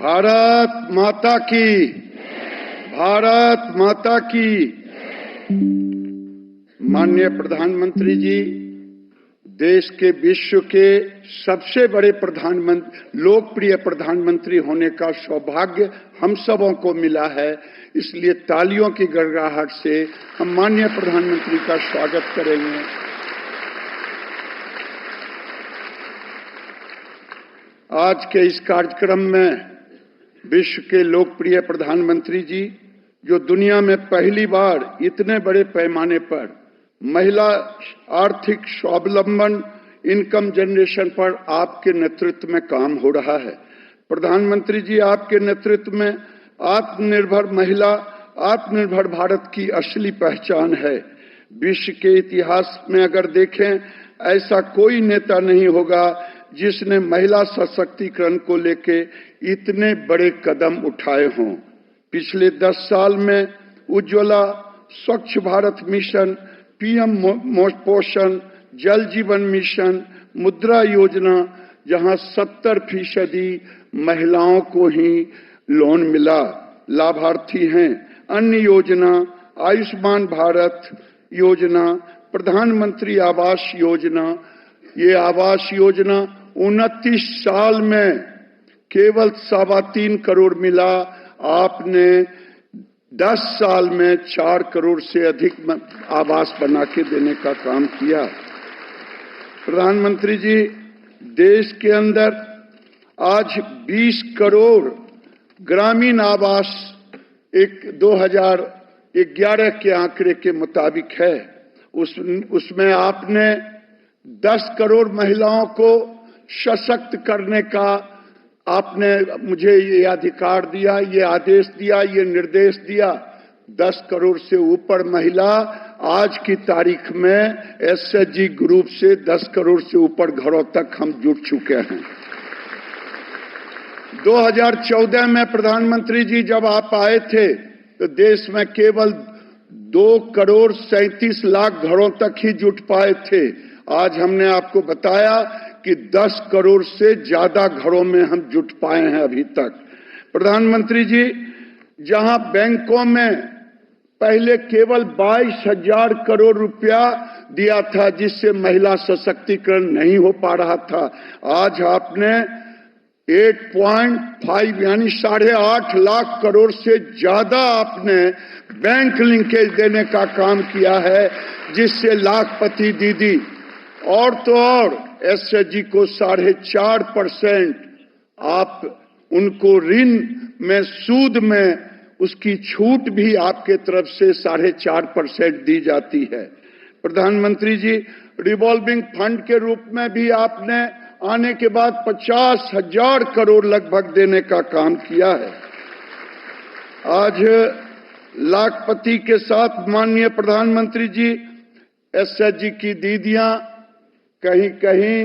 भारत माता की, भारत माता की। माननीय प्रधानमंत्री जी, देश के विश्व के सबसे बड़े लोकप्रिय प्रधानमंत्री होने का सौभाग्य हम सबों को मिला है। इसलिए तालियों की गड़गड़ाहट से हम माननीय प्रधानमंत्री का स्वागत करेंगे। आज के इस कार्यक्रम में विश्व के लोकप्रिय प्रधानमंत्री जी, जो दुनिया में पहली बार इतने बड़े पैमाने पर महिला आर्थिक स्वावलंबन इनकम जनरेशन पर आपके नेतृत्व में काम हो रहा है। प्रधानमंत्री जी, आपके नेतृत्व में आत्मनिर्भर महिला, आत्मनिर्भर भारत की असली पहचान है। विश्व के इतिहास में अगर देखें, ऐसा कोई नेता नहीं होगा जिसने महिला सशक्तिकरण को लेके इतने बड़े कदम उठाए हों। पिछले 10 साल में उज्ज्वला, स्वच्छ भारत मिशन, पीएम पोषण, जल जीवन मिशन, मुद्रा योजना, जहां 70% महिलाओं को ही लोन मिला, लाभार्थी हैं। अन्य योजना, आयुष्मान भारत योजना, प्रधानमंत्री आवास योजना, ये आवास योजना 29 साल में केवल 3.25 करोड़ मिला। आपने 10 साल में 4 करोड़ से अधिक आवास बना के देने का काम किया। प्रधानमंत्री जी, देश के अंदर आज 20 करोड़ ग्रामीण आवास 2011 के आंकड़े के मुताबिक है। उसमें आपने 10 करोड़ महिलाओं को सशक्त करने का आपने मुझे ये अधिकार दिया, ये आदेश दिया, ये निर्देश दिया। 10 करोड़ से ऊपर महिला आज की तारीख में एसएचजी ग्रुप से 10 करोड़ से ऊपर घरों तक हम जुड़ चुके हैं। 2014 में प्रधानमंत्री जी जब आप आए थे तो देश में केवल 2 करोड़ 37 लाख घरों तक ही जुट पाए थे। आज हमने आपको बताया कि 10 करोड़ से ज्यादा घरों में हम जुट पाए हैं अभी तक। प्रधानमंत्री जी, जहां बैंकों में पहले केवल 22,000 करोड़ रुपया दिया था जिससे महिला सशक्तिकरण नहीं हो पा रहा था, आज आपने 8.5 यानी 8.5 लाख करोड़ से ज्यादा आपने बैंक लिंकेज देने का काम किया है, जिससे लाखपति दीदी और तो और एसएचजी को 4.5% आप उनको ऋण में सूद में उसकी छूट भी आपके तरफ से 4.5% दी जाती है। प्रधानमंत्री जी, रिवॉल्विंग फंड के रूप में भी आपने आने के बाद 50,000 करोड़ लगभग देने का काम किया है। आज लाखपति के साथ माननीय प्रधानमंत्री जी, एसएचजी की दीदियां कहीं कहीं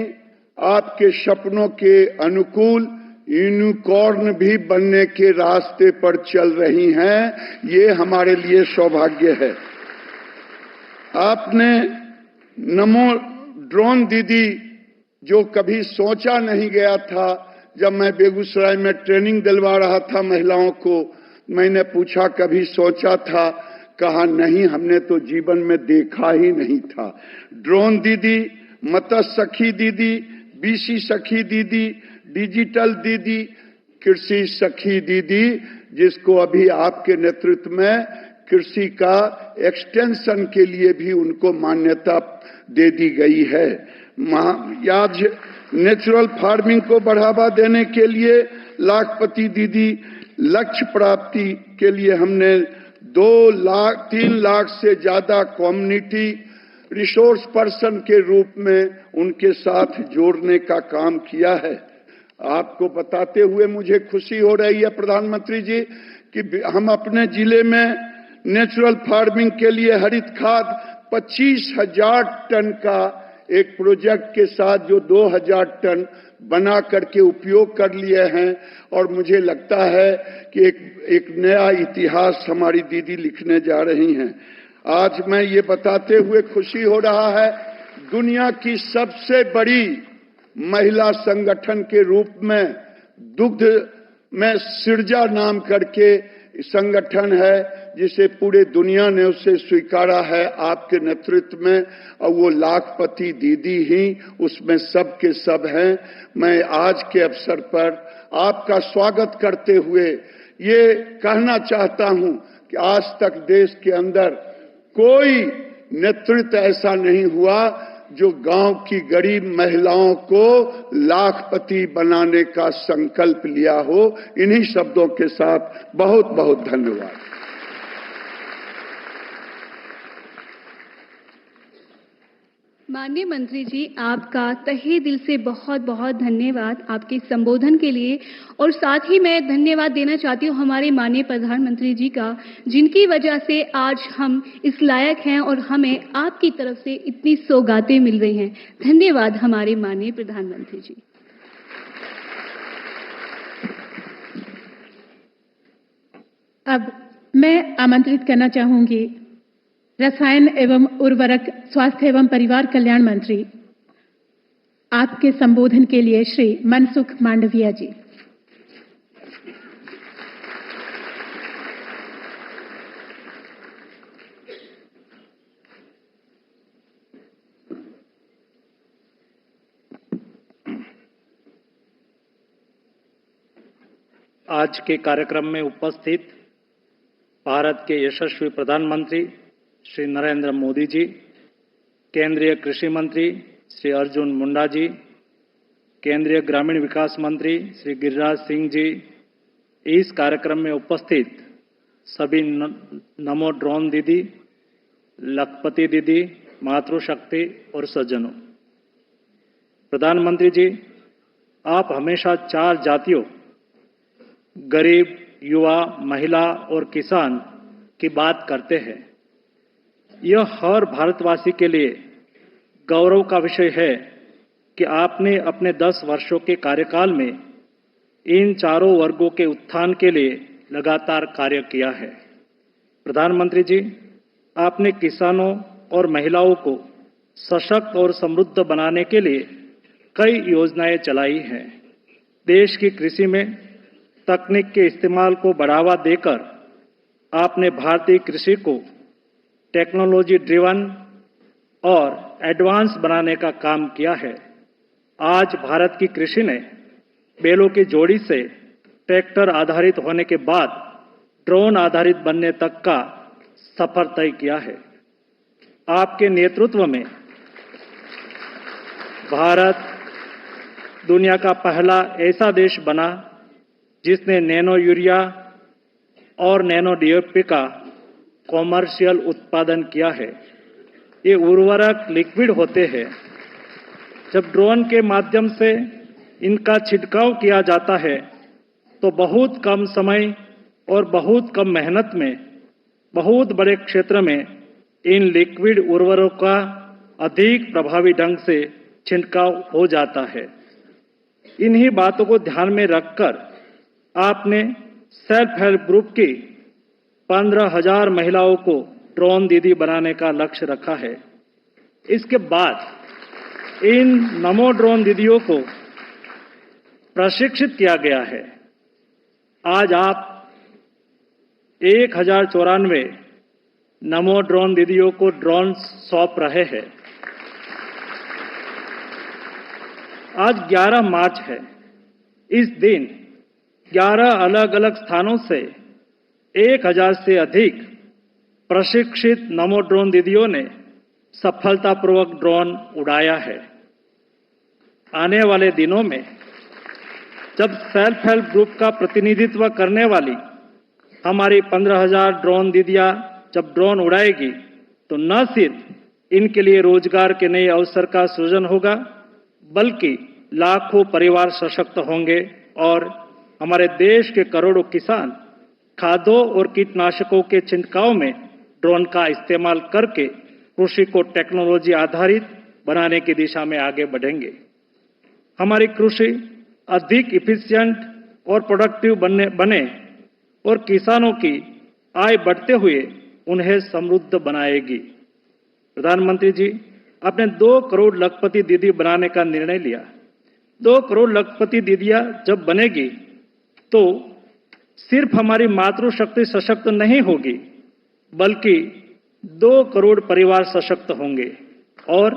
आपके सपनों के अनुकूल यूनिकॉर्न भी बनने के रास्ते पर चल रही हैं। ये हमारे लिए सौभाग्य है। आपने नमो ड्रोन दीदी, जो कभी सोचा नहीं गया था, जब मैं बेगूसराय में ट्रेनिंग दिलवा रहा था महिलाओं को, मैंने पूछा कभी सोचा था? कहा नहीं, हमने तो जीवन में देखा ही नहीं था। ड्रोन दीदी, मत्स्य सखी दीदी, बीसी सखी दीदी, डिजिटल दीदी, कृषि सखी दीदी, जिसको अभी आपके नेतृत्व में कृषि का एक्सटेंशन के लिए भी उनको मान्यता दे दी गई है। आज नेचुरल फार्मिंग को बढ़ावा देने के लिए लाखपति दीदी, लक्ष्य प्राप्ति के लिए हमने 3 लाख से ज्यादा कम्युनिटी रिसोर्स पर्सन के रूप में उनके साथ जोड़ने का काम किया है। आपको बताते हुए मुझे खुशी हो रही है प्रधानमंत्री जी कि हम अपने जिले में नेचुरल फार्मिंग के लिए हरित खाद 25,000 टन का एक प्रोजेक्ट के साथ जो 2,000 टन बना करके उपयोग कर लिए हैं, और मुझे लगता है कि एक नया इतिहास हमारी दीदी लिखने जा रही हैं। आज मैं ये बताते हुए खुशी हो रहा है, दुनिया की सबसे बड़ी महिला संगठन के रूप में दुग्ध मैं सिरजा नाम करके संगठन है जिसे पूरे दुनिया ने उसे स्वीकारा है आपके नेतृत्व में, और वो लाखपति दीदी ही उसमें सब के सब हैं। मैं आज के अवसर पर आपका स्वागत करते हुए ये कहना चाहता हूं कि आज तक देश के अंदर कोई नेतृत्व ऐसा नहीं हुआ जो गांव की गरीब महिलाओं को लाखपति बनाने का संकल्प लिया हो। इन्हीं शब्दों के साथ बहुत बहुत धन्यवाद। माननीय मंत्री जी, आपका तहे दिल से बहुत बहुत धन्यवाद आपके संबोधन के लिए। और साथ ही मैं धन्यवाद देना चाहती हूँ हमारे माननीय प्रधानमंत्री जी का, जिनकी वजह से आज हम इस लायक हैं और हमें आपकी तरफ से इतनी सौगातें मिल रही हैं। धन्यवाद हमारे माननीय प्रधानमंत्री जी। अब मैं आमंत्रित करना चाहूंगी रसायन एवं उर्वरक, स्वास्थ्य एवं परिवार कल्याण मंत्री, आपके संबोधन के लिए श्री मनसुख मांडविया जी। आज के कार्यक्रम में उपस्थित भारत के यशस्वी प्रधानमंत्री श्री नरेंद्र मोदी जी, केंद्रीय कृषि मंत्री श्री अर्जुन मुंडा जी, केंद्रीय ग्रामीण विकास मंत्री श्री गिरिराज सिंह जी, इस कार्यक्रम में उपस्थित सभी नमो ड्रोन दीदी, लखपति दीदी, मातृशक्ति और सज्जनों। प्रधानमंत्री जी, आप हमेशा चार जातियों गरीब, युवा, महिला और किसान की बात करते हैं। यह हर भारतवासी के लिए गौरव का विषय है कि आपने अपने 10 वर्षों के कार्यकाल में इन चारों वर्गों के उत्थान के लिए लगातार कार्य किया है। प्रधानमंत्री जी, आपने किसानों और महिलाओं को सशक्त और समृद्ध बनाने के लिए कई योजनाएं चलाई हैं। देश की कृषि में तकनीक के इस्तेमाल को बढ़ावा देकर आपने भारतीय कृषि को टेक्नोलॉजी ड्रिवन और एडवांस बनाने का काम किया है। आज भारत की कृषि ने बैलों की जोड़ी से ट्रैक्टर आधारित होने के बाद ड्रोन आधारित बनने तक का सफर तय किया है। आपके नेतृत्व में भारत दुनिया का पहला ऐसा देश बना जिसने नैनो यूरिया और नैनो डीएपी का कॉमर्शियल उत्पादन किया है। ये उर्वरक लिक्विड होते हैं। जब ड्रोन के माध्यम से इनका छिड़काव किया जाता है तो बहुत कम समय और बहुत कम मेहनत में बहुत बड़े क्षेत्र में इन लिक्विड उर्वरकों का अधिक प्रभावी ढंग से छिड़काव हो जाता है। इन्हीं बातों को ध्यान में रखकर आपने सेल्फ हेल्प ग्रुप की 15,000 महिलाओं को ड्रोन दीदी बनाने का लक्ष्य रखा है। इसके बाद इन नमो ड्रोन दीदियों को प्रशिक्षित किया गया है। आज आप 1094 नमो ड्रोन दीदियों को ड्रोन सौंप रहे हैं। आज 11 मार्च है। इस दिन 11 अलग अलग स्थानों से 1000 से अधिक प्रशिक्षित नमो ड्रोन दीदियों ने सफलतापूर्वक ड्रोन उड़ाया है। आने वाले दिनों में जब सेल्फ हेल्प ग्रुप का प्रतिनिधित्व करने वाली हमारी 15,000 ड्रोन दीदियां जब ड्रोन उड़ाएगी तो न सिर्फ इनके लिए रोजगार के नए अवसर का सृजन होगा, बल्कि लाखों परिवार सशक्त होंगे और हमारे देश के करोड़ों किसान खादों और कीटनाशकों के छिड़काव में ड्रोन का इस्तेमाल करके कृषि को टेक्नोलॉजी आधारित बनाने की दिशा में आगे बढ़ेंगे। हमारी कृषि अधिक इफिशिएंट और प्रोडक्टिव बने और किसानों की आय बढ़ते हुए उन्हें समृद्ध बनाएगी। प्रधानमंत्री जी, आपने 2 करोड़ लखपति दीदी बनाने का निर्णय लिया। 2 करोड़ लखपति दीदियां जब बनेगी तो सिर्फ हमारी मातृशक्ति सशक्त नहीं होगी, बल्कि 2 करोड़ परिवार सशक्त होंगे और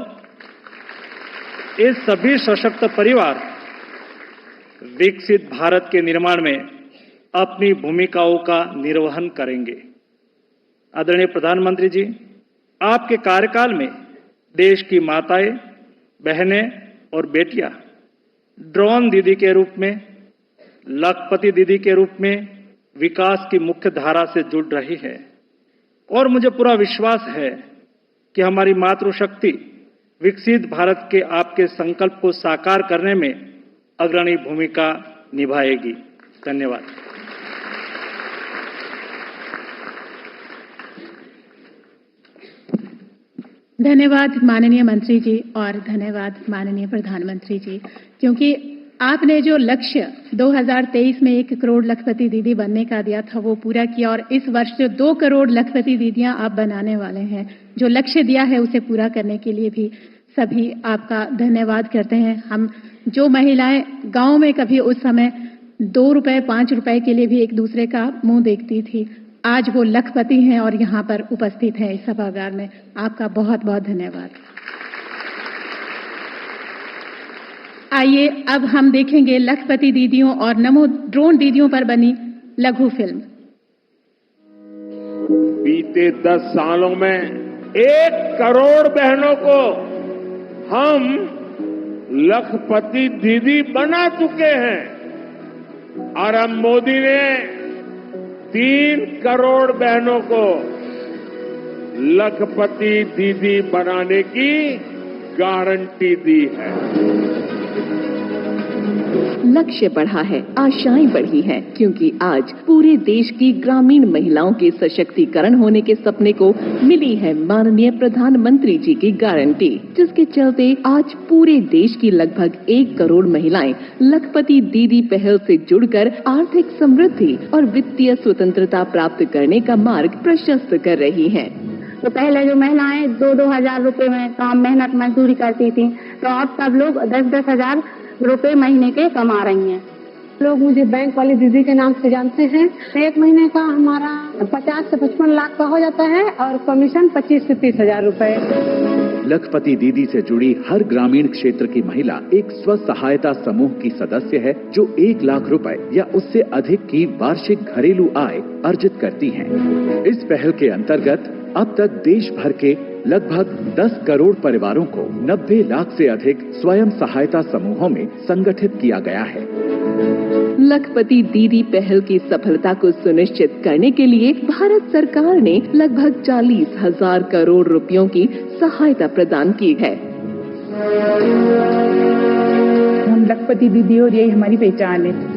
ये सभी सशक्त परिवार विकसित भारत के निर्माण में अपनी भूमिकाओं का निर्वहन करेंगे। आदरणीय प्रधानमंत्री जी, आपके कार्यकाल में देश की माताएं, बहनें और बेटियां ड्रोन दीदी के रूप में, लखपति दीदी के रूप में विकास की मुख्य धारा से जुड़ रही है और मुझे पूरा विश्वास है कि हमारी मातृशक्ति विकसित भारत के आपके संकल्प को साकार करने में अग्रणी भूमिका निभाएगी। धन्यवाद। धन्यवाद माननीय मंत्री जी और धन्यवाद माननीय प्रधानमंत्री जी, क्योंकि आपने जो लक्ष्य 2023 में 1 करोड़ लखपति दीदी बनने का दिया था वो पूरा किया और इस वर्ष जो 2 करोड़ लखपति दीदियां आप बनाने वाले हैं, जो लक्ष्य दिया है उसे पूरा करने के लिए भी सभी आपका धन्यवाद करते हैं। हम जो महिलाएं गांव में कभी उस समय 2 रुपए 5 रुपए के लिए भी एक दूसरे का मुंह देखती थी, आज वो लखपति हैं और यहाँ पर उपस्थित हैं इस सभागार में। आपका बहुत बहुत धन्यवाद। आइए अब हम देखेंगे लखपति दीदियों और नमो ड्रोन दीदियों पर बनी लघु फिल्म। बीते 10 सालों में 1 करोड़ बहनों को हम लखपति दीदी बना चुके हैं और अब मोदी ने 3 करोड़ बहनों को लखपति दीदी बनाने की गारंटी दी है। लक्ष्य बढ़ा है, आशाएं बढ़ी हैं, क्योंकि आज पूरे देश की ग्रामीण महिलाओं के सशक्तिकरण होने के सपने को मिली है माननीय प्रधानमंत्री जी की गारंटी, जिसके चलते आज पूरे देश की लगभग 1 करोड़ महिलाएं लखपति दीदी पहल से जुड़कर आर्थिक समृद्धि और वित्तीय स्वतंत्रता प्राप्त करने का मार्ग प्रशस्त कर रही हैं। तो पहले जो महिलाएं 2-2 हजार रुपए में काम मेहनत मजदूरी करती थी, तो अब सब लोग 10-10 हजार रुपए महीने के कमा रही हैं। लोग मुझे बैंक वाली दीदी के नाम से जानते हैं। 1 महीने का हमारा 50 से 55 लाख का हो जाता है और कमीशन 25 से 30 हजार रुपए। लखपति दीदी से जुड़ी हर ग्रामीण क्षेत्र की महिला एक स्व सहायता समूह की सदस्य है, जो 1 लाख रुपए या उससे अधिक की वार्षिक घरेलू आय अर्जित करती हैं। इस पहल के अंतर्गत अब तक देश भर के लगभग 10 करोड़ परिवारों को 90 लाख से अधिक स्वयं सहायता समूहों में संगठित किया गया है। लखपति दीदी पहल की सफलता को सुनिश्चित करने के लिए भारत सरकार ने लगभग 40,000 करोड़ रुपयों की सहायता प्रदान की है। हम लखपति दीदी और यही हमारी पहचान है।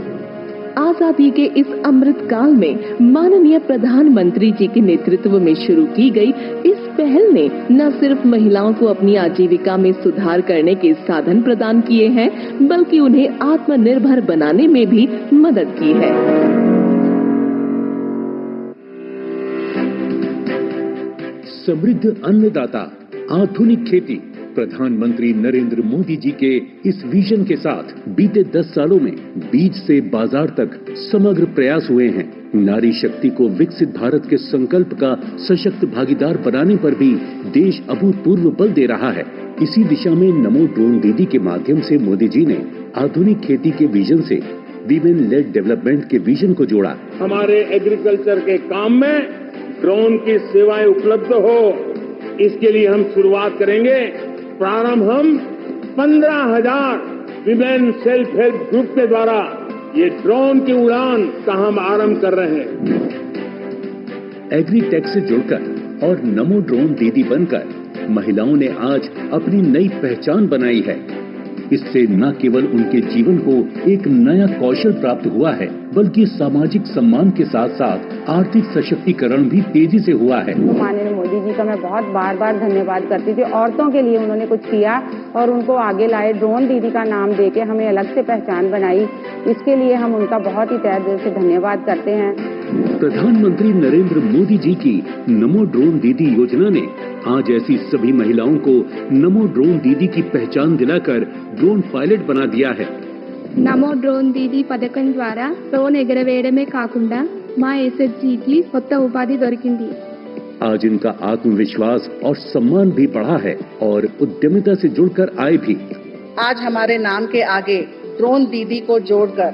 आजादी के इस अमृत काल में माननीय प्रधानमंत्री जी के नेतृत्व में शुरू की गई इस पहल ने न सिर्फ महिलाओं को अपनी आजीविका में सुधार करने के साधन प्रदान किए हैं, बल्कि उन्हें आत्मनिर्भर बनाने में भी मदद की है। समृद्ध अन्नदाता, आधुनिक खेती। प्रधानमंत्री नरेंद्र मोदी जी के इस विजन के साथ बीते 10 सालों में बीज से बाजार तक समग्र प्रयास हुए हैं। नारी शक्ति को विकसित भारत के संकल्प का सशक्त भागीदार बनाने पर भी देश अभूतपूर्व बल दे रहा है। इसी दिशा में नमो ड्रोन दीदी के माध्यम से मोदी जी ने आधुनिक खेती के विजन से वीमेन लेड डेवलपमेंट के विजन को जोड़ा। हमारे एग्रीकल्चर के काम में ड्रोन की सेवाएं उपलब्ध हो, इसके लिए हम शुरुआत करेंगे। प्रारंभ हम 15,000 विमेन सेल्फ हेल्प ग्रुप के द्वारा ये ड्रोन की उड़ान का हम आरंभ कर रहे हैं। एग्रीटेक से जुड़कर और नमो ड्रोन दीदी बनकर महिलाओं ने आज अपनी नई पहचान बनाई है। इससे न केवल उनके जीवन को एक नया कौशल प्राप्त हुआ है, बल्कि सामाजिक सम्मान के साथ साथ आर्थिक सशक्तिकरण भी तेजी से हुआ है। माननीय मोदी जी का मैं बहुत बार धन्यवाद करती थी। औरतों के लिए उन्होंने कुछ किया और उनको आगे लाए, ड्रोन दीदी का नाम देके हमें अलग से पहचान बनाई। इसके लिए हम उनका बहुत ही तहे दिल से धन्यवाद करते हैं। प्रधानमंत्री नरेंद्र मोदी जी की नमो ड्रोन दीदी योजना ने आज ऐसी सभी महिलाओं को नमो ड्रोन दीदी की पहचान दिलाकर ड्रोन पायलट बना दिया है। నమో డ్రోన్ దీదీ పథకం ద్వారా డ్రోన్ ఎగరవేయడమే కాకుండా మా ఎస్ఎస్జీకి కొత్త ఉపాధి దొరికింది. आज इनका आत्मविश्वास और सम्मान भी बढ़ा है और उद्यमिता से जुड़कर आए भी। आज हमारे नाम के आगे ड्रोन दीदी को जोड़कर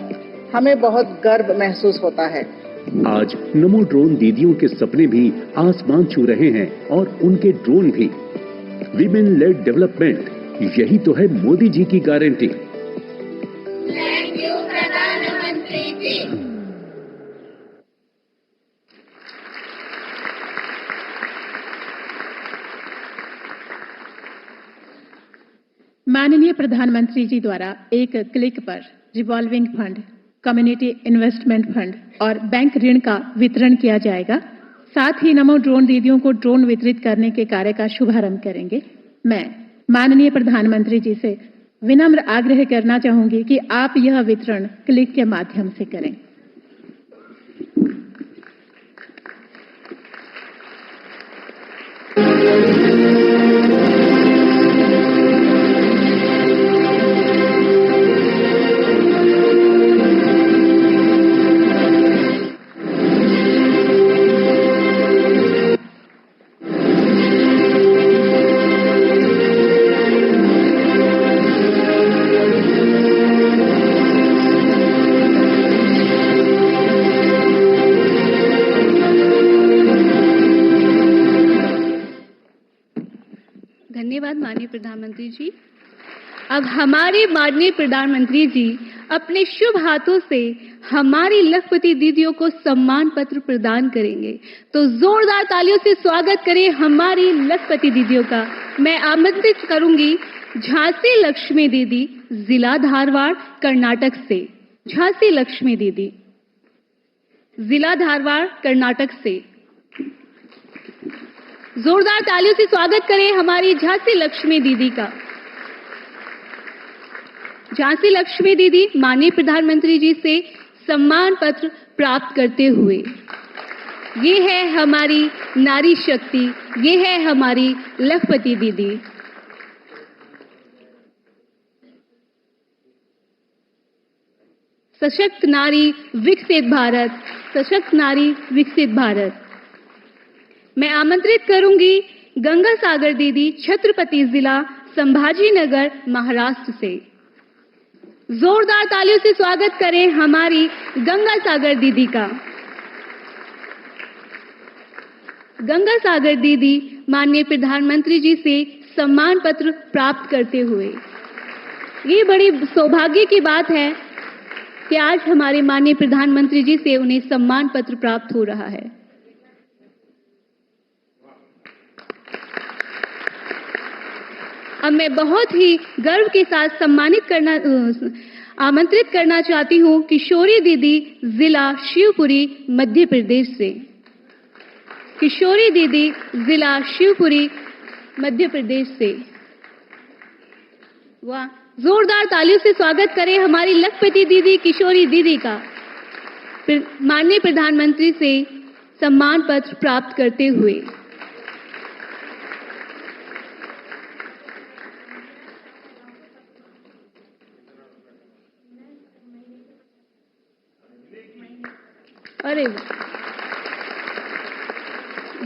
हमें बहुत गर्व महसूस होता है। आज नमो ड्रोन दीदियों के सपने भी आसमान छू रहे हैं और उनके ड्रोन भी। विमेन लेड डेवलपमेंट, यही तो है मोदी जी की गारंटी। थैंक यू प्रधानमंत्री जी। माननीय प्रधानमंत्री जी द्वारा एक क्लिक पर revolving fund, community investment fund और बैंक ऋण का वितरण किया जाएगा। साथ ही नमो ड्रोन दीदियों को ड्रोन वितरित करने के कार्य का शुभारंभ करेंगे। मैं माननीय प्रधानमंत्री जी से विनम्र आग्रह करना चाहूंगी कि आप यह वितरण क्लिक के माध्यम से करें। धन्यवाद माननीय प्रधानमंत्री जी। अब हमारे माननीय प्रधानमंत्री जी अपने शुभ हाथों से हमारी लखपति दीदियों को सम्मान पत्र प्रदान करेंगे। तो जोरदार तालियों से स्वागत करें हमारी लखपति दीदियों का। मैं आमंत्रित करूंगी झांसी लक्ष्मी दीदी, जिला धारवाड़, कर्नाटक से। झांसी लक्ष्मी दीदी, जिला धारवाड़, कर्नाटक से। जोरदार तालियों से स्वागत करें हमारी झांसी लक्ष्मी दीदी का। झांसी लक्ष्मी दीदी माननीय प्रधानमंत्री जी से सम्मान पत्र प्राप्त करते हुए, ये है हमारी नारी शक्ति, ये है हमारी लखपति दीदी। सशक्त नारी विकसित भारत, सशक्त नारी विकसित भारत। मैं आमंत्रित करूंगी गंगा सागर दीदी, छत्रपति जिला, संभाजी नगर, महाराष्ट्र से। जोरदार तालियों से स्वागत करें हमारी गंगा सागर दीदी का। गंगा सागर दीदी माननीय प्रधानमंत्री जी से सम्मान पत्र प्राप्त करते हुए, ये बड़ी सौभाग्य की बात है कि आज हमारे माननीय प्रधानमंत्री जी से उन्हें सम्मान पत्र प्राप्त हो रहा है। अब मैं बहुत ही गर्व के साथ आमंत्रित करना चाहती हूं किशोरी दीदी, जिला शिवपुरी, मध्य प्रदेश से। किशोरी दीदी, जिला शिवपुरी, मध्य प्रदेश से। वाह, जोरदार तालियों से स्वागत करें हमारी लखपति दीदी, किशोरी दीदी का। माननीय प्रधानमंत्री से सम्मान पत्र प्राप्त करते हुए। अरे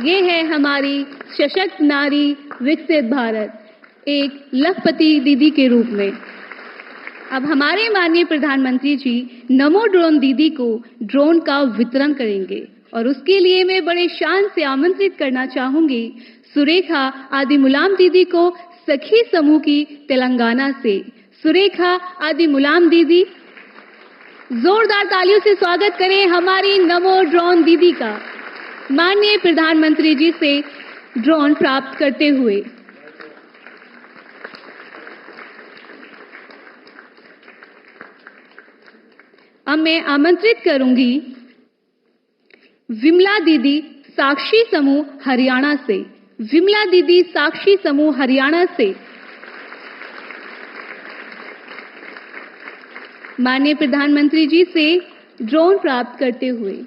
ये है हमारी सशक्त नारी विकसित भारत, एक लखपति दीदी के रूप में। अब हमारे माननीय प्रधानमंत्री जी नमो ड्रोन दीदी को ड्रोन का वितरण करेंगे और उसके लिए मैं बड़े शान से आमंत्रित करना चाहूंगी सुरेखा आदिमुलाम दीदी को, सखी समूह की तेलंगाना से। सुरेखा आदिमुलाम दीदी, जोरदार तालियों से स्वागत करें हमारी नमो ड्रोन दीदी का, माननीय प्रधानमंत्री जी से ड्रोन प्राप्त करते हुए। अब मैं आमंत्रित करूंगी विमला दीदी, साक्षी समूह, हरियाणा से। विमला दीदी, साक्षी समूह, हरियाणा से। माननीय प्रधानमंत्री जी से ड्रोन प्राप्त करते हुए।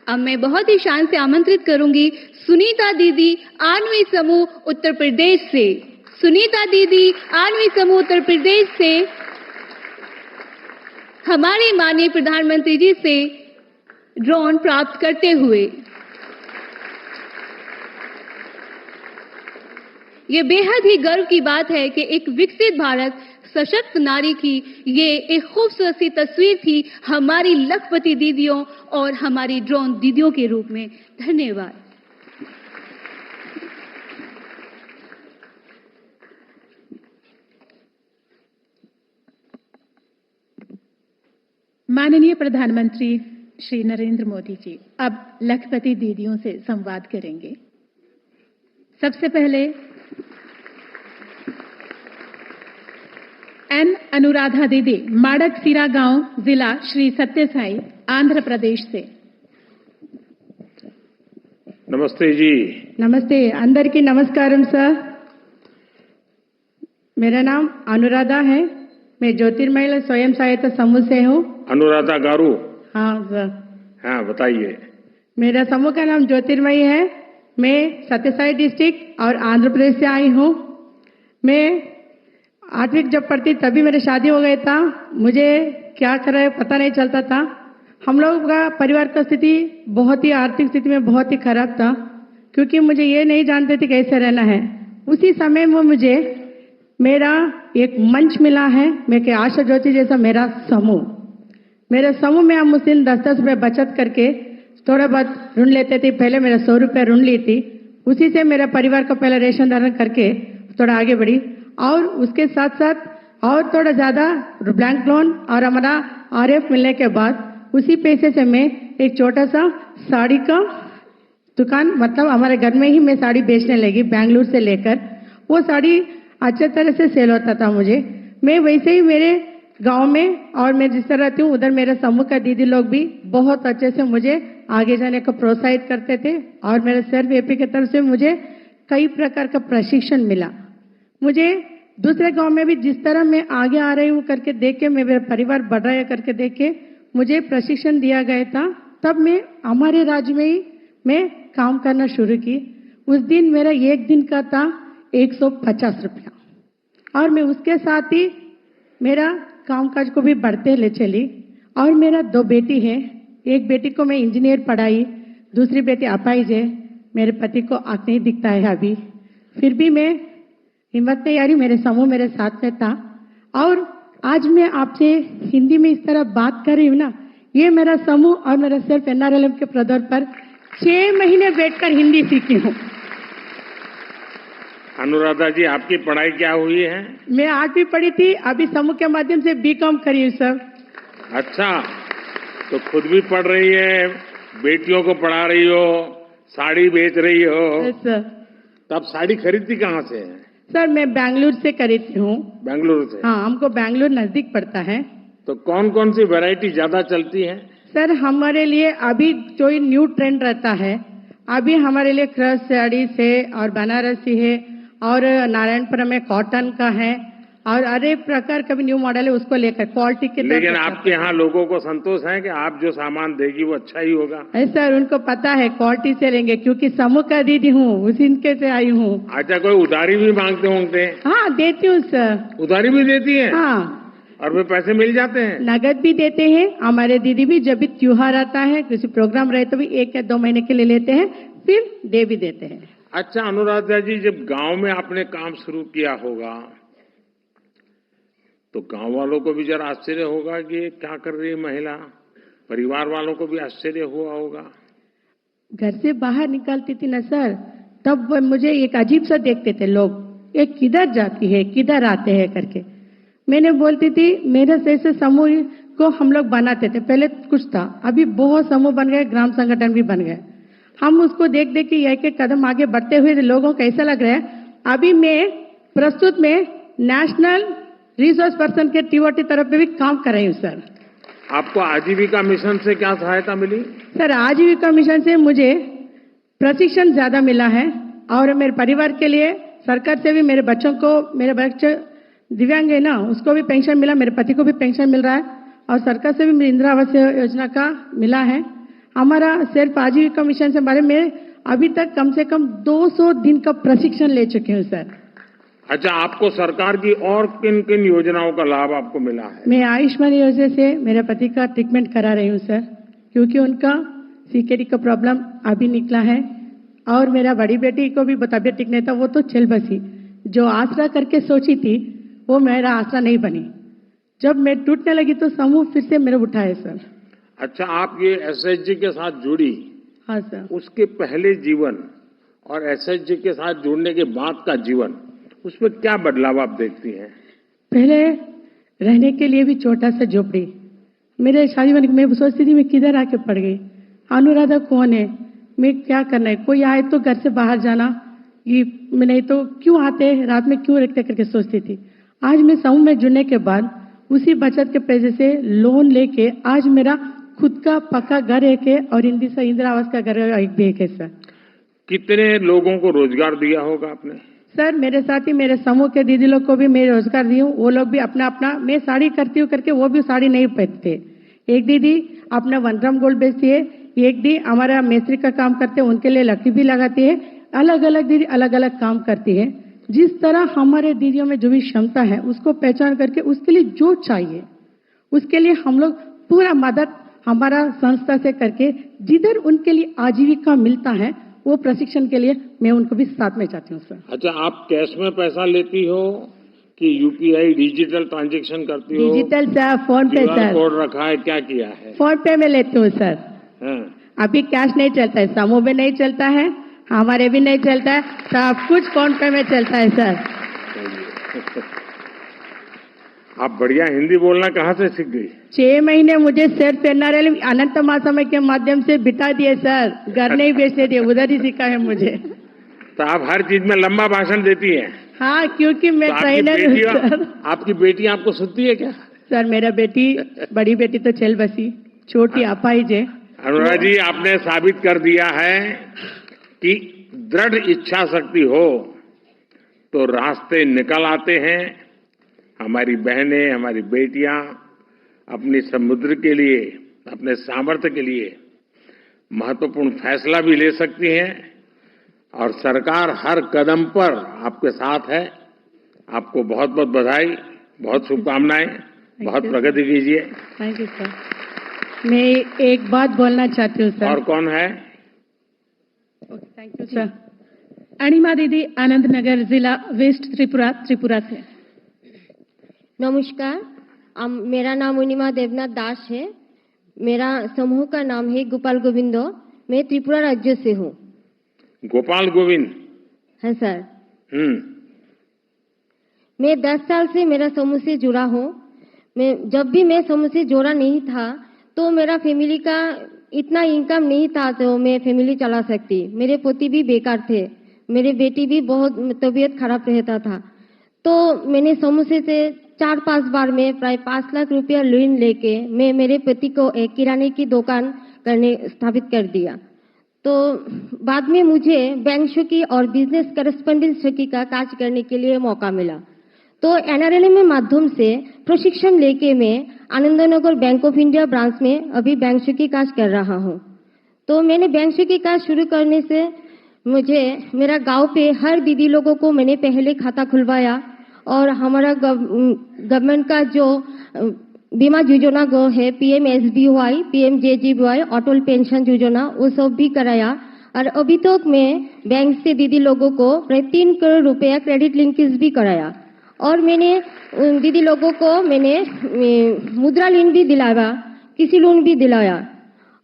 अब मैं बहुत ही शान से आमंत्रित करूंगी सुनीता दीदी, आनवी समूह, उत्तर प्रदेश से। सुनीता दीदी आणवी समूह उत्तर प्रदेश से हमारे माननीय प्रधानमंत्री जी से ड्रोन प्राप्त करते हुए। ये बेहद ही गर्व की बात है कि एक विकसित भारत सशक्त नारी की ये एक खूबसूरत सी तस्वीर थी हमारी लखपति दीदियों और हमारी ड्रोन दीदियों के रूप में। धन्यवाद। माननीय प्रधानमंत्री श्री नरेंद्र मोदी जी अब लखपति दीदियों से संवाद करेंगे। सबसे पहले एन अनुराधा दीदी माडकसिरा गांव, जिला श्री सत्य साई, आंध्र प्रदेश से। नमस्ते जी। नमस्ते, अंदरिकी नमस्कारम सर। मेरा नाम अनुराधा है। मैं ज्योतिर्मय स्वयं सहायता समूह से हूँ। अनुराधा गारू। हाँ सर। हाँ बताइए। मेरा समूह का नाम ज्योतिर्मयी है। मैं सत्यसाई डिस्ट्रिक्ट और आंध्र प्रदेश से आई हूँ। मैं 8वीं जब पढ़ती तभी मेरी शादी हो गई था। मुझे क्या करे पता नहीं चलता था। हम लोग का परिवार का स्थिति बहुत ही आर्थिक स्थिति में बहुत ही खराब था, क्योंकि मुझे ये नहीं जानते थे कैसे रहना है। उसी समय में मुझे मेरा एक मंच मिला है, मैं के आशा ज्योति जैसा मेरा समूह। मेरे समूह में हम उस दिन 10-10 रुपये बचत करके थोड़ा बहुत ऋण लेते थे। पहले मेरा 100 रुपये ऋण ली थी, उसी से मेरा परिवार को पहले रेशन धारण करके थोड़ा आगे बढ़ी। और उसके साथ साथ और थोड़ा ज़्यादा बैंक लोन और हमारा RF मिलने के बाद उसी पैसे से मैं एक छोटा सा साड़ी का दुकान, मतलब हमारे घर में ही मैं साड़ी बेचने लगी बेंगलुरु से लेकर। वो साड़ी अच्छे तरह से सेल होता था मुझे। मैं वैसे ही मेरे गांव में और मैं जिस तरह रहती हूँ उधर मेरे समूह का दीदी लोग भी बहुत अच्छे से मुझे आगे जाने को प्रोत्साहित करते थे। और मेरे सेल्फ AP की तरफ से मुझे कई प्रकार का प्रशिक्षण मिला। मुझे दूसरे गांव में भी जिस तरह मैं आगे आ रही हूँ करके देख के, मैं मेरा परिवार बढ़ रहा है करके देख के मुझे प्रशिक्षण दिया गया था। तब मैं हमारे राज्य में ही मैं काम करना शुरू की। उस दिन मेरा एक दिन का था 150 रुपया। और मैं उसके साथ ही मेरा कामकाज को भी बढ़ते ले चली। और मेरा 2 बेटी है। एक बेटी को मैं इंजीनियर पढ़ाई, दूसरी बेटी अपाहिज है। मेरे पति को आँख नहीं दिखता है अभी, फिर भी मैं हिम्मत नहीं आ रही, मेरे समूह मेरे साथ में था। और आज मैं आपसे हिंदी में इस तरह बात कर रही हूँ ना, ये मेरा समूह और मेरा सिर्फ NRLM के प्रदर्शन पर 6 महीने बैठकर हिंदी सीखी हूँ। अनुराधा जी, आपकी पढ़ाई क्या हुई है? मैं 8वीं पढ़ी थी, अभी समूह के माध्यम से BCom करी हूँ सर। अच्छा, तो खुद भी पढ़ रही है, बेटियों को पढ़ा रही हो, साड़ी बेच रही हो। सर। तब साड़ी खरीदती कहाँ से है? सर मैं बेंगलुरु से खरीदती हूँ। बेंगलुरु से? हाँ, हमको बेंगलुरु नजदीक पड़ता है। तो कौन कौन सी वैरायटी ज्यादा चलती है? सर हमारे लिए अभी जो न्यू ट्रेंड रहता है, अभी हमारे लिए क्रश साड़ी से और बनारसी है और नारायणपुरम में कॉटन का है और अरे प्रकार का भी न्यू मॉडल है, उसको लेकर क्वालिटी के। लेकिन आपके यहाँ लोगों को संतोष है कि आप जो सामान देगी वो अच्छा ही होगा? सर उनको पता है क्वालिटी से लेंगे, क्योंकि समूह का दीदी हूँ, उसी इनके से आई हूँ। अच्छा, कोई उधारी भी मांगते होंगे? हाँ देती हूँ सर। उधारी भी देती है? हाँ। और वे पैसे मिल जाते हैं? नगद भी देते हैं। हमारे दीदी भी जब भी त्योहार आता है, किसी प्रोग्राम रहे तो भी 1 या 2 महीने के लिए लेते हैं, फिर दे भी देते हैं। अच्छा अनुराधा जी, जब गांव में आपने काम शुरू किया होगा तो गांव वालों को भी जरा आश्चर्य होगा कि ये क्या कर रही है महिला, परिवार वालों को भी आश्चर्य हुआ होगा। घर से बाहर निकलती थी ना सर, तब वो मुझे एक अजीब सा देखते थे लोग, ये किधर जाती है किधर आते हैं करके। मैंने बोलती थी मेरे जैसे समूह को हम लोग बनाते थे, पहले कुछ था, अभी बहुत समूह बन गए, ग्राम संगठन भी बन गए। हम उसको देख देख के एक एक कदम आगे बढ़ते हुए लोगों को ऐसा लग रहा है। अभी मैं प्रस्तुत में नेशनल रिसोर्स पर्सन के TOT तरफ पे भी काम कर रही हूँ सर। आपको आजीविका मिशन से क्या सहायता मिली? सर आजीविका मिशन से मुझे प्रशिक्षण ज्यादा मिला है और मेरे परिवार के लिए सरकार से भी मेरे बच्चों को, मेरे बच्चे दिव्यांग है ना, उसको भी पेंशन मिला, मेरे पति को भी पेंशन मिल रहा है और सरकार से भी मेरी इंदिरा आवास योजना का मिला है। हमारा सिर्फ आजीविका मिशन से बारे में अभी तक कम से कम 200 दिन का प्रशिक्षण ले चुके हूँ सर। अच्छा, आपको सरकार की और किन किन योजनाओं का लाभ आपको मिला है? मैं आयुष्मान योजना से मेरे पति का ट्रीटमेंट करा रही हूँ सर, क्योंकि उनका सीकेडी का प्रॉब्लम अभी निकला है। और मेरा बड़ी बेटी को भी तबियत ठीक नहीं था, वो तो चल बसी। जो आसरा करके सोची थी वो मेरा आसरा नहीं बनी। जब मैं टूटने लगी तो समूह फिर से मेरे उठाए सर। अच्छा, आप ये एसएचजी के साथ जुड़ी, हाँ सर। उसके पहले जीवन और एसएचजी के साथ जुड़ने के बाद का जीवन, उसमें क्या बदलाव आप देखती हैं? पहले रहने के लिए भी छोटा सा झोपड़ी, मेरे शादी में मैं सोचती थी मैं किधर आके पड़ गई। अनुराधा कौन है, मैं क्या करना है, कोई आए तो घर से बाहर जाना, ये नहीं तो क्यों आते रात में क्यों रखते करके सोचती थी। आज मैं समूह में जुड़ने के बाद उसी बचत के पैसे से लोन लेके आज मेरा खुद का पक्का घर एक है और इंदिरा आवास का घर एक भी एक है सर। कितने लोगों को रोजगार दिया होगा आपने? सर मेरे साथ ही मेरे समूह के दीदी लोग को भी मैं रोजगार दी हूँ। वो लोग भी अपना अपना, मैं साड़ी करती हूँ करके वो भी साड़ी नहीं पहनते। एक दीदी अपना 1 ग्राम गोल्ड बेचती है, एक दी हमारा मिस्त्री का काम करते हैं, उनके लिए लकड़ी भी लगाती है। अलग अलग दीदी अलग अलग काम करती है। जिस तरह हमारे दीदियों में जो भी क्षमता है उसको पहचान करके उसके लिए जो चाहिए उसके लिए हम लोग पूरा मदद हमारा संस्था से करके जिधर उनके लिए आजीविका मिलता है वो प्रशिक्षण के लिए मैं उनको भी साथ में चाहती हूँ सर। अच्छा, आप कैश में पैसा लेती हो कि यूपीआई डिजिटल ट्रांजैक्शन करती हो? डिजिटल सर, फोन पे सर। कोड रखा है, क्या किया है? फोन पे में लेती हूँ सर। हाँ। अभी कैश नहीं चलता है, समूह में नहीं चलता है, हमारे भी नहीं चलता है, सब कुछ फोन पे में चलता है सर। आप बढ़िया हिंदी बोलना कहाँ से सीख गई? 6 महीने मुझे सिर्फ एनआरएल अनंत महासमय के माध्यम से बिठा दिए सर, घर नहीं बेचने दिए, उधर ही सीखा है मुझे। तो आप हर चीज में लंबा भाषण देती हैं? हाँ, क्योंकि मैं तो ट्रेनर हूँ सर। आपकी बेटी आपको सुनती है क्या? सर मेरा बेटी, बड़ी बेटी तो चल बसी, छोटी अपाहिज है। अनुराधा जी, आपने साबित कर दिया है कि दृढ़ इच्छा शक्ति हो तो रास्ते निकल आते हैं। हमारी बहनें, हमारी बेटियां अपनी समुद्र के लिए, अपने सामर्थ्य के लिए महत्वपूर्ण फैसला भी ले सकती हैं और सरकार हर कदम पर आपके साथ है। आपको बहुत बहुत बधाई, बहुत शुभकामनाएं, बहुत प्रगति कीजिए। Thank you sir. मैं एक बात बोलना चाहती हूँ सर। और कौन है? Thank you sir. अणिमा दीदी, आनंद नगर जिला वेस्ट त्रिपुरा, त्रिपुरा से। नमस्कार, मेरा नाम अनिमा देवनाथ दास है। मेरा समूह का नाम है गोपाल गोविंदो। मैं त्रिपुरा राज्य से हूँ। गोपाल गोविंद? हाँ सर। मैं 10 साल से मेरा समूह से जुड़ा हूँ। जब भी मैं समूह से जुड़ा नहीं था तो मेरा फैमिली का इतना इनकम नहीं था तो मैं फैमिली चला सकती। मेरे पति भी बेकार थे, मेरे बेटी भी बहुत तबीयत खराब रहता था। तो मैंने समूह से 4-5 बार में प्राय 5 लाख रुपया लोन लेके मैं मेरे पति को एक किराने की दुकान स्थापित कर दिया। तो बाद में मुझे बैंक शाखी और बिजनेस करेस्पॉन्डेंट शाखी का कार्य करने के लिए मौका मिला। तो एनआरएलएम में माध्यम से प्रशिक्षण लेके मैं Anandnagar bank of India branch में अभी बैंक शाखी कार्य कर रहा हूँ। तो मैंने बैंक शाखी कार्य शुरू करने से मुझे मेरा गांव पे हर दीदी लोगों को मैंने पहले खाता खुलवाया और हमारा गवर्नमेंट का जो बीमा योजना गो है PMSBY, PMJJBY, अटल पेंशन योजना, वो सब भी कराया। और अभी तक मैं बैंक से दीदी लोगों को प्राय 3 करोड़ रुपया क्रेडिट लिंकेज भी कराया। और मैंने दीदी लोगों को मैंने मुद्रा लोन भी दिलाया, कृषि लोन भी दिलाया।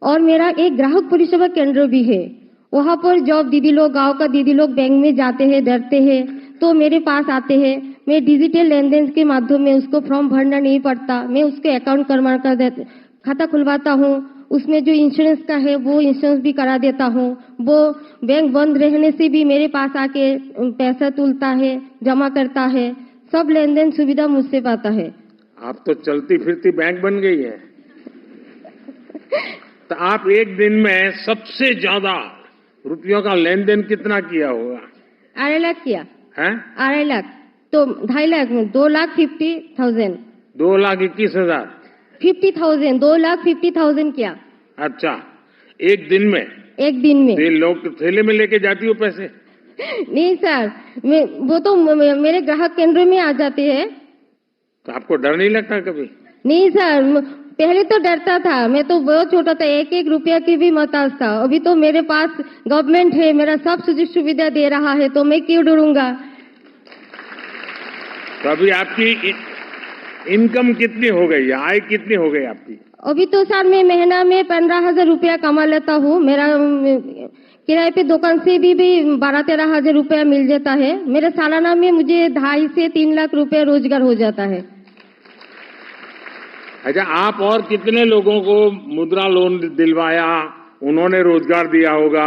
और मेरा एक ग्राहक परिसेवा केंद्र भी है। वहाँ पर जब दीदी लोग, गांव का दीदी लोग बैंक में जाते हैं, डरते हैं, तो मेरे पास आते हैं। मैं डिजिटल लेन देन के माध्यम में उसको फॉर्म भरना नहीं पड़ता, मैं उसके अकाउंट करवा कर खाता खुलवाता हूँ। उसमें जो इंश्योरेंस का है वो इंश्योरेंस भी करा देता हूँ। वो बैंक बंद रहने से भी मेरे पास आके पैसा तुलता है, जमा करता है, सब लेन देन सुविधा मुझसे पाता है। आप तो चलती फिरती बैंक बन गई है। तो आप एक दिन में सबसे ज्यादा रुपयों का लेन देन कितना किया होगा? 2.5 लाख किया है। 2.5 लाख तो 2.5 लाख में 2,50,000। 2,21,000? 50,000, 2,50,000 किया। अच्छा, एक दिन में? एक दिन में। लोग तो थैले में लेके जाती हो पैसे? नहीं सर, वो तो मेरे ग्राहक केंद्र में आ जाते हैं। तो आपको डर नहीं लगता कभी? नहीं सर, पहले तो डरता था, मैं तो बहुत छोटा था, एक एक रुपया की भी मोहताज था। अभी तो मेरे पास गवर्नमेंट है, मेरा सब सुযোগ सुविधा दे रहा है, तो मैं क्यों डरूंगा। तो अभी आपकी इनकम कितनी हो गई, आय कितनी हो गई आपकी? अभी तो सर मैं महीना में 15,000 रुपया कमा लेता हूँ। मेरा किराए पे दुकान से भी 12-13 हजार रुपया मिल जाता है। मेरे सालाना में मुझे 2.5 से 3 लाख रुपया रोजगार हो जाता है। अच्छा, आप और कितने लोगों को मुद्रा लोन दिलवाया, उन्होंने रोजगार दिया होगा?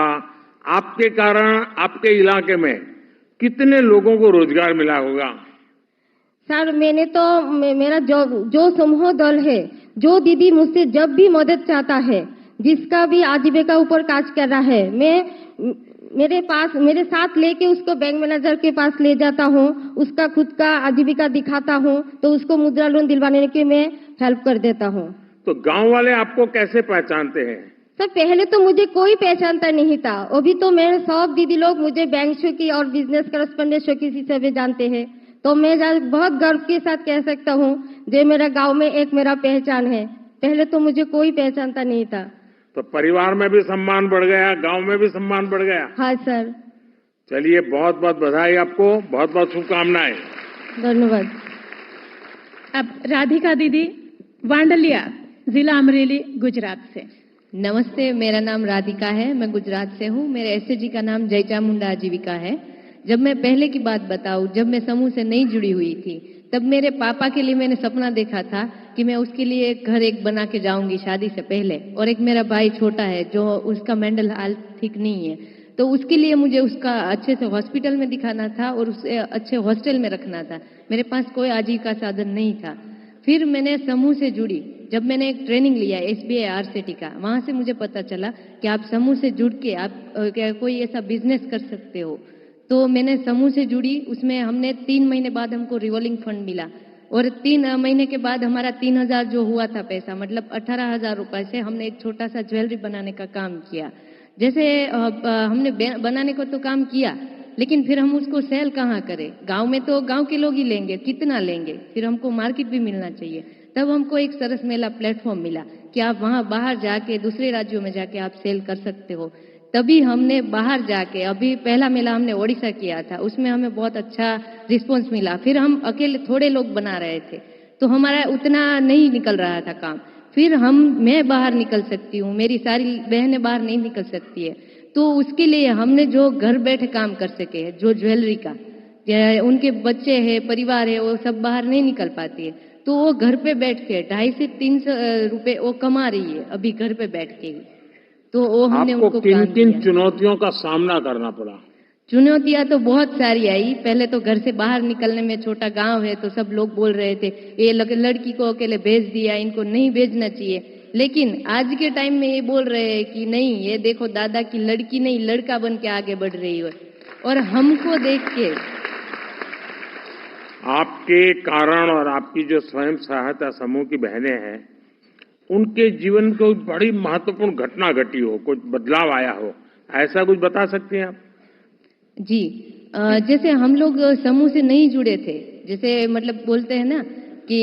आपके कारण आपके इलाके में कितने लोगों को रोजगार मिला होगा? सर मैंने तो मेरा जो समूह दल है, जो दीदी मुझसे जब भी मदद चाहता है, जिसका भी आजीविका ऊपर काज कर रहा है, मैं मेरे साथ लेके उसको बैंक मैनेजर के पास ले जाता हूँ, उसका खुद का आजीविका दिखाता हूँ, तो उसको मुद्रा लोन दिलवाने के मैं हेल्प कर देता हूँ। तो गांव वाले आपको कैसे पहचानते हैं? सर पहले तो मुझे कोई पहचानता नहीं था, अभी तो मेरे सब दीदी लोग मुझे बैंक शौकी और बिजनेस करस्पॉन्डेंट शौकी से जानते हैं। तो मैं बहुत गर्व के साथ कह सकता हूँ, जो मेरा गांव में एक मेरा पहचान है। पहले तो मुझे कोई पहचानता नहीं था। तो परिवार में भी सम्मान बढ़ गया, गांव में भी सम्मान बढ़ गया। हाँ सर। चलिए, बहुत बहुत बधाई आपको, बहुत बहुत शुभकामनाएं। धन्यवाद। अब राधिका दीदी वांडलिया, जिला अमरेली, गुजरात से। नमस्ते, मेरा नाम राधिका है, मैं गुजरात से हूँ। मेरे एसएचजी का नाम जय चामुंडा आजीविका है। जब मैं पहले की बात बताऊं, जब मैं समूह से नहीं जुड़ी हुई थी, तब मेरे पापा के लिए मैंने सपना देखा था कि मैं उसके लिए घर एक बना के जाऊंगी शादी से पहले। और एक मेरा भाई छोटा है जो उसका मेंटल हेल्थ ठीक नहीं है, तो उसके लिए मुझे उसका अच्छे से हॉस्पिटल में दिखाना था और उसे अच्छे हॉस्टल में रखना था। मेरे पास कोई आजीविका साधन नहीं था। फिर मैंने समूह से जुड़ी। जब मैंने एक ट्रेनिंग लिया SBI RCT का, वहां से मुझे पता चला कि आप समूह से जुड़ के आप कोई ऐसा बिजनेस कर सकते हो। तो मैंने समूह से जुड़ी, उसमें हमने 3 महीने बाद हमको रिवॉल्विंग फंड मिला और 3 महीने के बाद हमारा 3,000 जो हुआ था पैसा, मतलब 18,000 रुपए से हमने एक छोटा सा ज्वेलरी बनाने का काम किया। जैसे हमने बनाने को तो काम किया, लेकिन फिर हम उसको सेल कहाँ करें? गांव में तो गांव के लोग ही लेंगे, कितना लेंगे? फिर हमको मार्केट भी मिलना चाहिए। तब हमको एक सरस मेला प्लेटफॉर्म मिला कि आप वहां बाहर जाके दूसरे राज्यों में जाके आप सेल कर सकते हो। तभी हमने बाहर जाके, अभी पहला मेला हमने ओडिशा किया था, उसमें हमें बहुत अच्छा रिस्पॉन्स मिला। फिर हम अकेले थोड़े लोग बना रहे थे, तो हमारा उतना नहीं निकल रहा था काम। फिर मैं बाहर निकल सकती हूँ, मेरी सारी बहनें बाहर नहीं निकल सकती है, तो उसके लिए हमने जो घर बैठे काम कर सके है, जो ज्वेलरी का, उनके बच्चे हैं, परिवार है, वो सब बाहर नहीं निकल पाती है, तो वो घर पे बैठ के 250 से 300 रुपए वो कमा रही है अभी घर पे बैठ के ही। तो वो हमने उनको किन किन चुनौतियों का सामना करना पड़ा? चुनौतियां तो बहुत सारी आई। पहले तो घर से बाहर निकलने में, छोटा गांव है तो सब लोग बोल रहे थे ये लड़की को अकेले भेज दिया, इनको नहीं भेजना चाहिए। लेकिन आज के टाइम में ये बोल रहे हैं कि नहीं, ये देखो दादा की लड़की नहीं लड़का बन के आगे बढ़ रही है। और हमको देख के आपके कारण और आपकी जो स्वयं सहायता समूह की बहनें हैं, उनके जीवन को बड़ी महत्वपूर्ण घटना घटी हो, कुछ बदलाव आया हो, ऐसा कुछ बता सकते हैं आप? जी, जैसे हम लोग समूह से नहीं जुड़े थे, जैसे मतलब बोलते हैं ना कि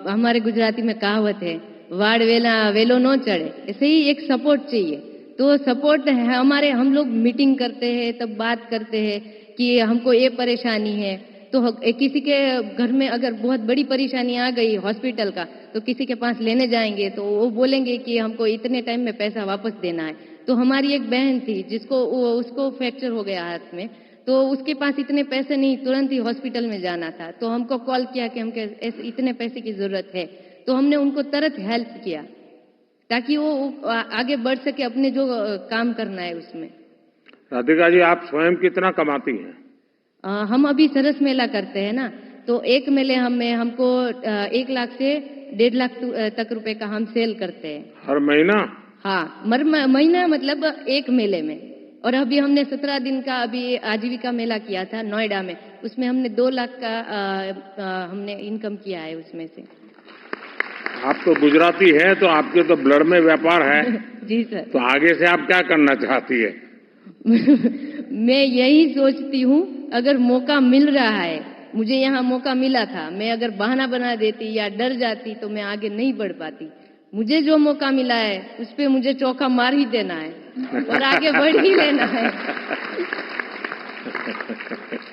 हमारे गुजराती में कहावत है, वाड़ वेला वेलो न चढ़े, ऐसे ही एक सपोर्ट चाहिए। तो सपोर्ट है हमारे, हम लोग मीटिंग करते हैं, तब बात करते हैं कि हमको ये परेशानी है। तो किसी के घर में अगर बहुत बड़ी परेशानी आ गई हॉस्पिटल का, तो किसी के पास लेने जाएंगे तो वो बोलेंगे कि हमको इतने टाइम में पैसा वापस देना है। तो हमारी एक बहन थी जिसको उसको फ्रैक्चर हो गया हाथ में, तो उसके पास इतने पैसे नहीं, तुरंत ही हॉस्पिटल में जाना था। तो हमको कॉल किया कि हमको इतने पैसे की जरूरत है, तो हमने उनको तुरंत हेल्प किया ताकि वो आगे बढ़ सके अपने जो काम करना है उसमें। राधिका जी, आप स्वयं कितना कमाती हैं? हम अभी सरस मेला करते हैं ना, तो एक मेले हमको 1 लाख से 1.5 लाख तक रुपए का हम सेल करते हैं हर महीना। हाँ, महीना मतलब एक मेले में। और अभी हमने 17 दिन का अभी आजीविका मेला किया था नोएडा में, उसमें हमने 2 लाख का हमने इनकम किया है उसमें से। आप तो गुजराती हैं, तो आपके तो ब्लड में व्यापार है। जी सर। तो आगे से आप क्या करना चाहती है? मैं यही सोचती हूँ, अगर मौका मिल रहा है, मुझे यहाँ मौका मिला था, मैं अगर बहाना बना देती या डर जाती तो मैं आगे नहीं बढ़ पाती। मुझे जो मौका मिला है उस पे मुझे चौका मार ही देना है और आगे बढ़ ही लेना है।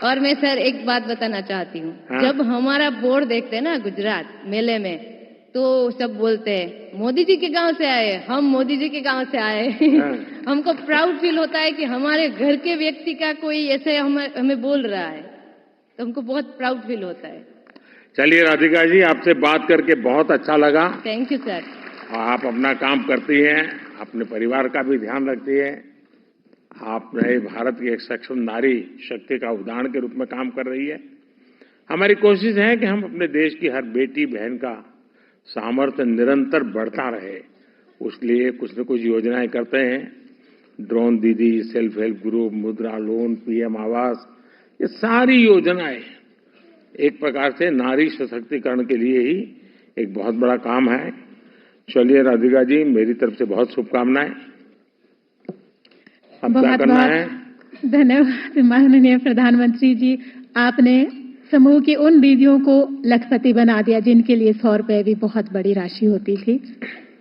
और मैं सर एक बात बताना चाहती हूँ, जब हमारा बोर्ड देखते हैं ना गुजरात मेले में, तो सब बोलते हैं मोदी जी के गांव से आए, हम मोदी जी के गांव से आए। हमको प्राउड फील होता है कि हमारे घर के व्यक्ति का कोई ऐसे हमें बोल रहा है, तो हमको बहुत प्राउड फील होता है। चलिए राधिका जी, आपसे बात करके बहुत अच्छा लगा। Thank you sir. आप अपना काम करती हैं, अपने परिवार का भी ध्यान रखती हैं। आप नए भारत की एक सक्षम नारी शक्ति का उदाहरण के रूप में काम कर रही है। हमारी कोशिश है कि हम अपने देश की हर बेटी बहन का सामर्थ्य निरंतर बढ़ता रहे, उसलिए कुछ न कुछ योजनाएं करते हैं। ड्रोन दीदी, सेल्फ हेल्प ग्रुप, मुद्रा लोन, पीएम आवास, ये सारी योजनाएं एक प्रकार से नारी सशक्तिकरण के लिए ही एक बहुत बड़ा काम है। चलिए राधिका जी, मेरी तरफ से बहुत शुभकामनाएं। अब क्या करना है? धन्यवाद माननीय प्रधानमंत्री जी, आपने समूह की उन दीदियों को लखपति बना दिया जिनके लिए 100 रुपए भी बहुत बड़ी राशि होती थी।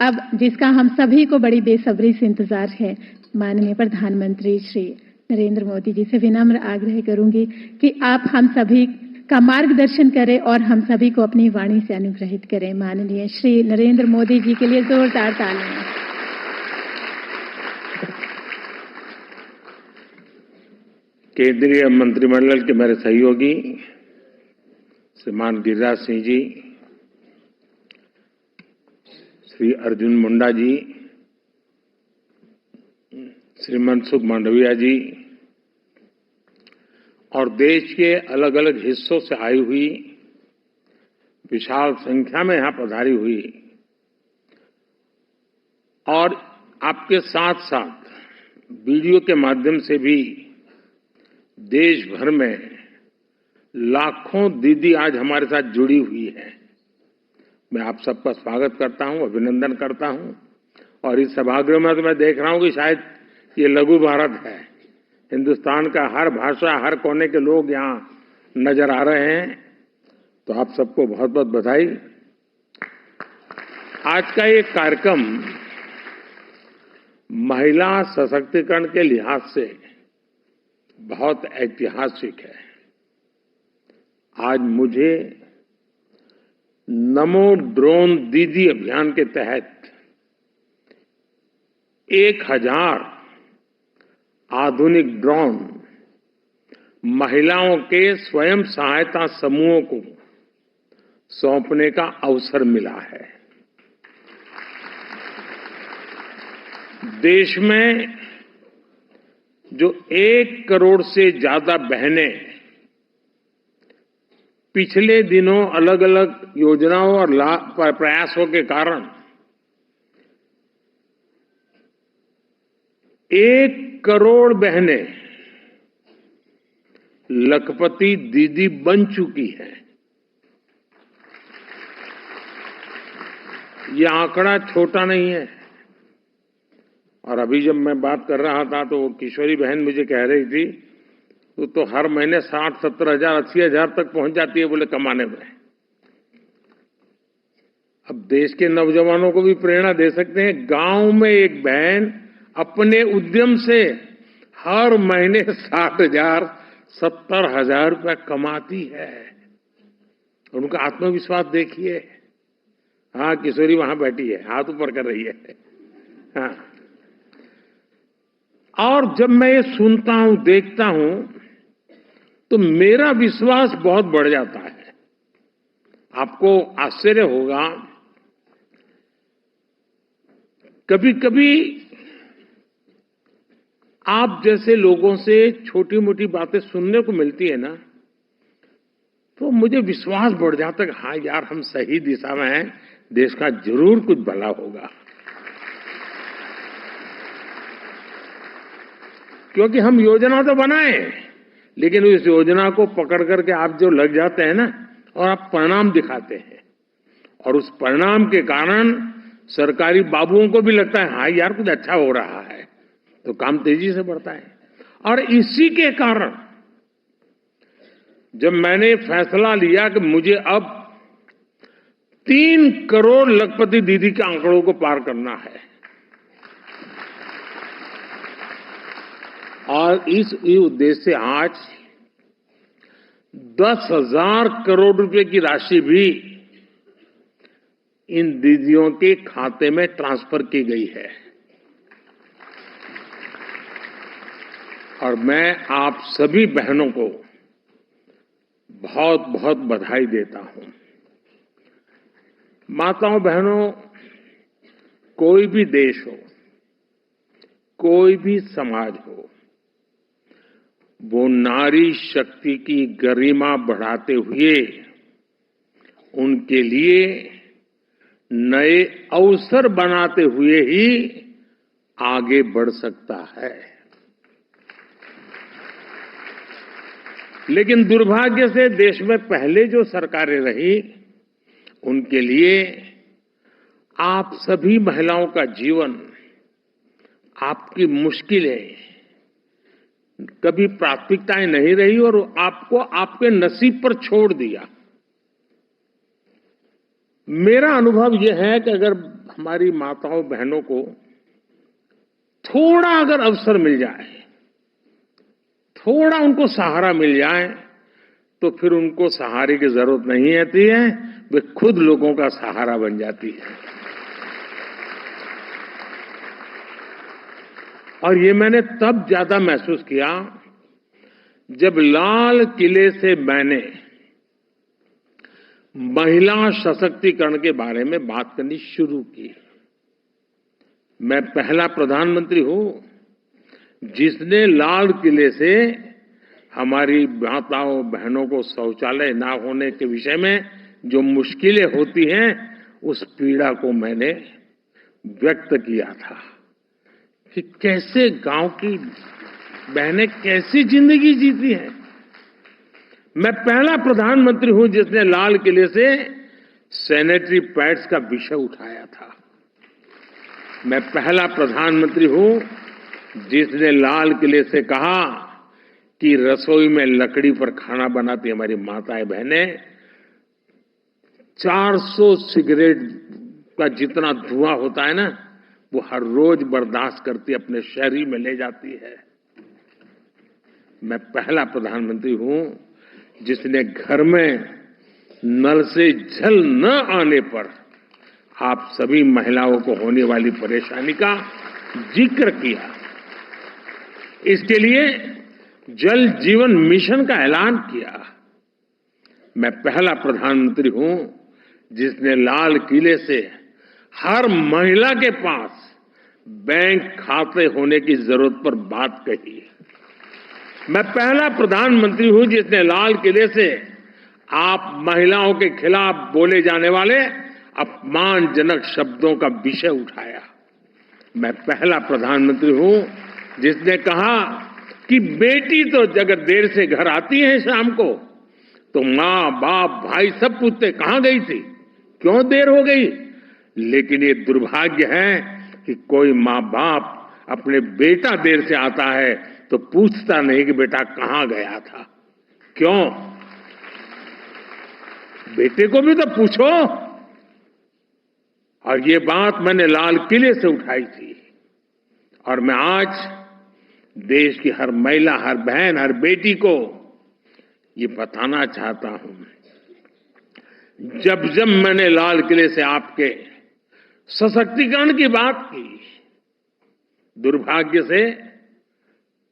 अब जिसका हम सभी को बड़ी बेसब्री से इंतजार है, माननीय प्रधानमंत्री श्री नरेंद्र मोदी जी से विनम्र आग्रह करूंगी कि आप हम सभी का मार्गदर्शन करें और हम सभी को अपनी वाणी से अनुग्रहित करें। माननीय श्री नरेंद्र मोदी जी के लिए जोरदार तालियां। केंद्रीय मंत्रिमंडल के मेरे सहयोगी श्रीमान गिरिराज सिंह जी, श्री अर्जुन मुंडा जी, श्री मनसुख मांडविया जी और देश के अलग अलग हिस्सों से आई हुई विशाल संख्या में यहां पधारी हुई और आपके साथ साथ वीडियो के माध्यम से भी देश भर में लाखों दीदी आज हमारे साथ जुड़ी हुई है। मैं आप सबका स्वागत करता हूं, अभिनंदन करता हूं। और इस सभागृह में तो मैं देख रहा हूं कि शायद ये लघु भारत है, हिंदुस्तान का हर भाषा, हर कोने के लोग यहाँ नजर आ रहे हैं। तो आप सबको बहुत बहुत बधाई। आज का ये कार्यक्रम महिला सशक्तिकरण के लिहाज से बहुत ऐतिहासिक है। आज मुझे नमो ड्रोन दीदी अभियान के तहत 1000 आधुनिक ड्रोन महिलाओं के स्वयं सहायता समूहों को सौंपने का अवसर मिला है। देश में जो 1 करोड़ से ज्यादा बहनें पिछले दिनों अलग अलग योजनाओं और प्रयासों के कारण 1 करोड़ बहनें लखपति दीदी बन चुकी हैं। यह आंकड़ा छोटा नहीं है। और अभी जब मैं बात कर रहा था तो वो किशोरी बहन मुझे कह रही थी तो हर महीने 60-70 हजार 80 हजार तक पहुंच जाती है बोले कमाने में। अब देश के नौजवानों को भी प्रेरणा दे सकते हैं। गांव में एक बहन अपने उद्यम से हर महीने 60,000-70 हजार रुपया कमाती है। उनका आत्मविश्वास देखिए। हाँ, किशोरी वहां बैठी है, हाथ ऊपर कर रही है। हाँ। और जब मैं ये सुनता हूं, देखता हूं, तो मेरा विश्वास बहुत बढ़ जाता है। आपको आश्चर्य होगा, कभी कभी आप जैसे लोगों से छोटी मोटी बातें सुनने को मिलती है ना, तो मुझे विश्वास बढ़ जाता है कि हाँ यार, हम सही दिशा में हैं, देश का जरूर कुछ भला होगा। क्योंकि हम योजना तो बनाए, लेकिन उस योजना को पकड़ करके आप जो लग जाते हैं ना, और आप परिणाम दिखाते हैं, और उस परिणाम के कारण सरकारी बाबुओं को भी लगता है हाँ यार कुछ अच्छा हो रहा है, तो काम तेजी से बढ़ता है। और इसी के कारण जब मैंने फैसला लिया कि मुझे अब 3 करोड़ लखपति दीदी के आंकड़ों को पार करना है और इस उद्देश्य से आज 10,000 करोड़ रुपए की राशि भी इन दीदियों के खाते में ट्रांसफर की गई है और मैं आप सभी बहनों को बहुत बहुत बधाई देता हूं। माताओं बहनों, कोई भी देश हो, कोई भी समाज हो, वो नारी शक्ति की गरिमा बढ़ाते हुए उनके लिए नए अवसर बनाते हुए ही आगे बढ़ सकता है। लेकिन दुर्भाग्य से देश में पहले जो सरकारें रही उनके लिए आप सभी महिलाओं का जीवन, आपकी मुश्किलें कभी प्राथमिकताएं नहीं रही और आपको आपके नसीब पर छोड़ दिया। मेरा अनुभव यह है कि अगर हमारी माताओं बहनों को थोड़ा अगर अवसर मिल जाए, थोड़ा उनको सहारा मिल जाए, तो फिर उनको सहारे की जरूरत नहीं रहती है, वे खुद लोगों का सहारा बन जाती है। और ये मैंने तब ज्यादा महसूस किया जब लाल किले से मैंने महिला सशक्तिकरण के बारे में बात करनी शुरू की। मैं पहला प्रधानमंत्री हूं जिसने लाल किले से हमारी माताओं बहनों को शौचालय ना होने के विषय में जो मुश्किलें होती हैं उस पीड़ा को मैंने व्यक्त किया था कि कैसे गांव की बहनें कैसी जिंदगी जीती हैं। मैं पहला प्रधानमंत्री हूं जिसने लाल किले से सैनिटरी पैड्स का विषय उठाया था। मैं पहला प्रधानमंत्री हूं जिसने लाल किले से कहा कि रसोई में लकड़ी पर खाना बनाती हमारी माताएं बहनें 400 सिगरेट का जितना धुआं होता है ना, वो हर रोज बर्दाश्त करती अपने शहरी में ले जाती है। मैं पहला प्रधानमंत्री हूं जिसने घर में नल से जल न आने पर आप सभी महिलाओं को होने वाली परेशानी का जिक्र किया। इसके लिए जल जीवन मिशन का ऐलान किया। मैं पहला प्रधानमंत्री हूं जिसने लाल किले से हर महिला के पास बैंक खाते होने की जरूरत पर बात कही। मैं पहला प्रधानमंत्री हूं जिसने लाल किले से आप महिलाओं के खिलाफ बोले जाने वाले अपमानजनक शब्दों का विषय उठाया। मैं पहला प्रधानमंत्री हूं जिसने कहा कि बेटी तो अगर देर से घर आती है शाम को तो माँ बाप भाई सब पूछते कहां गई थी, क्यों देर हो गई। लेकिन ये दुर्भाग्य है कि कोई माँ बाप अपने बेटा देर से आता है तो पूछता नहीं कि बेटा कहां गया था। क्यों? बेटे को भी तो पूछो। और ये बात मैंने लाल किले से उठाई थी और मैं आज देश की हर महिला, हर बहन, हर बेटी को ये बताना चाहता हूं, जब जब मैंने लाल किले से आपके सशक्तिकरण की बात की, दुर्भाग्य से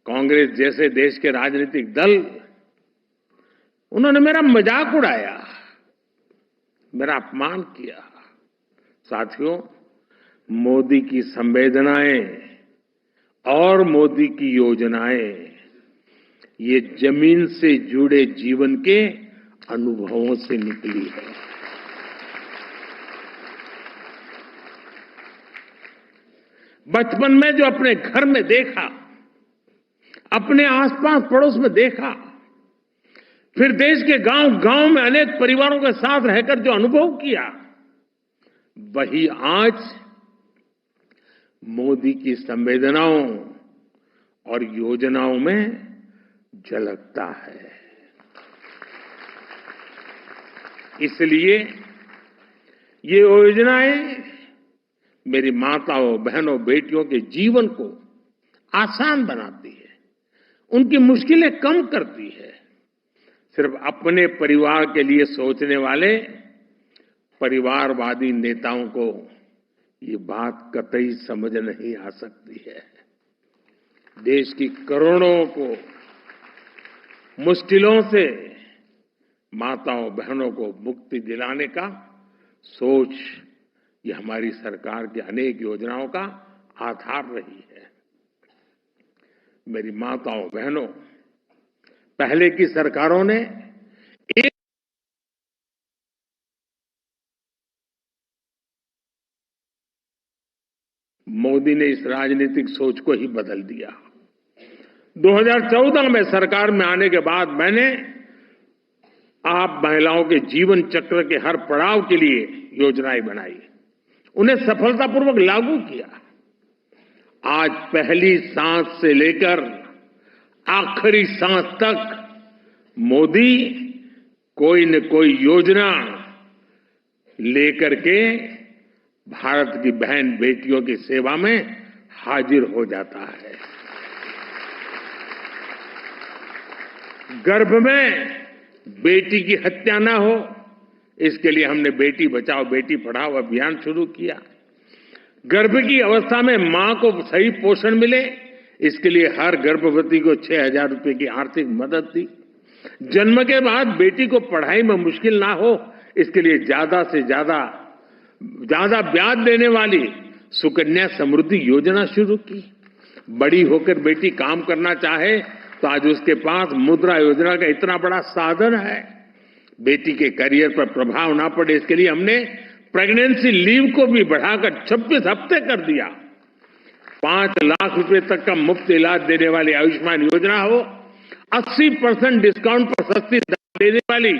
कांग्रेस जैसे देश के राजनीतिक दल उन्होंने मेरा मजाक उड़ाया, मेरा अपमान किया। साथियों, मोदी की संवेदनाएं और मोदी की योजनाएं ये जमीन से जुड़े जीवन के अनुभवों से निकली है। बचपन में जो अपने घर में देखा, अपने आसपास पड़ोस में देखा, फिर देश के गांव गांव में अनेक परिवारों के साथ रहकर जो अनुभव किया, वही आज मोदी की संवेदनाओं और योजनाओं में झलकता है। इसलिए ये योजनाएं मेरी माताओं, बहनों, बेटियों के जीवन को आसान बनाती है, उनकी मुश्किलें कम करती है। सिर्फ अपने परिवार के लिए सोचने वाले परिवारवादी नेताओं को ये बात कतई समझ नहीं आ सकती है। देश की करोड़ों को मुश्किलों से माताओं, बहनों को मुक्ति दिलाने का सोच, ये हमारी सरकार की अनेक योजनाओं का आधार रही है। मेरी माताओं, बहनों, पहले की सरकारों ने एक मोदी ने इस राजनीतिक सोच को ही बदल दिया। 2014 में सरकार में आने के बाद मैंने आप महिलाओं के जीवन चक्र के हर पड़ाव के लिए योजनाएं बनाई, उन्हें सफलतापूर्वक लागू किया। आज पहली सांस से लेकर आखिरी सांस तक मोदी कोई न कोई योजना लेकर के भारत की बहन बेटियों की सेवा में हाजिर हो जाता है। गर्भ में बेटी की हत्या न हो, इसके लिए हमने बेटी बचाओ बेटी पढ़ाओ अभियान शुरू किया। गर्भ की अवस्था में मां को सही पोषण मिले, इसके लिए हर गर्भवती को 6,000 रुपए की आर्थिक मदद दी। जन्म के बाद बेटी को पढ़ाई में मुश्किल ना हो, इसके लिए ज्यादा से ज्यादा ब्याज देने वाली सुकन्या समृद्धि योजना शुरू की। बड़ी होकर बेटी काम करना चाहे तो आज उसके पास मुद्रा योजना का इतना बड़ा साधन है। बेटी के करियर पर प्रभाव ना पड़े, इसके लिए हमने प्रेगनेंसी लीव को भी बढ़ाकर 26 हफ्ते कर दिया। 5 लाख रुपए तक का मुफ्त इलाज देने वाली आयुष्मान योजना हो, 80% डिस्काउंट पर सस्ती दवा देने वाली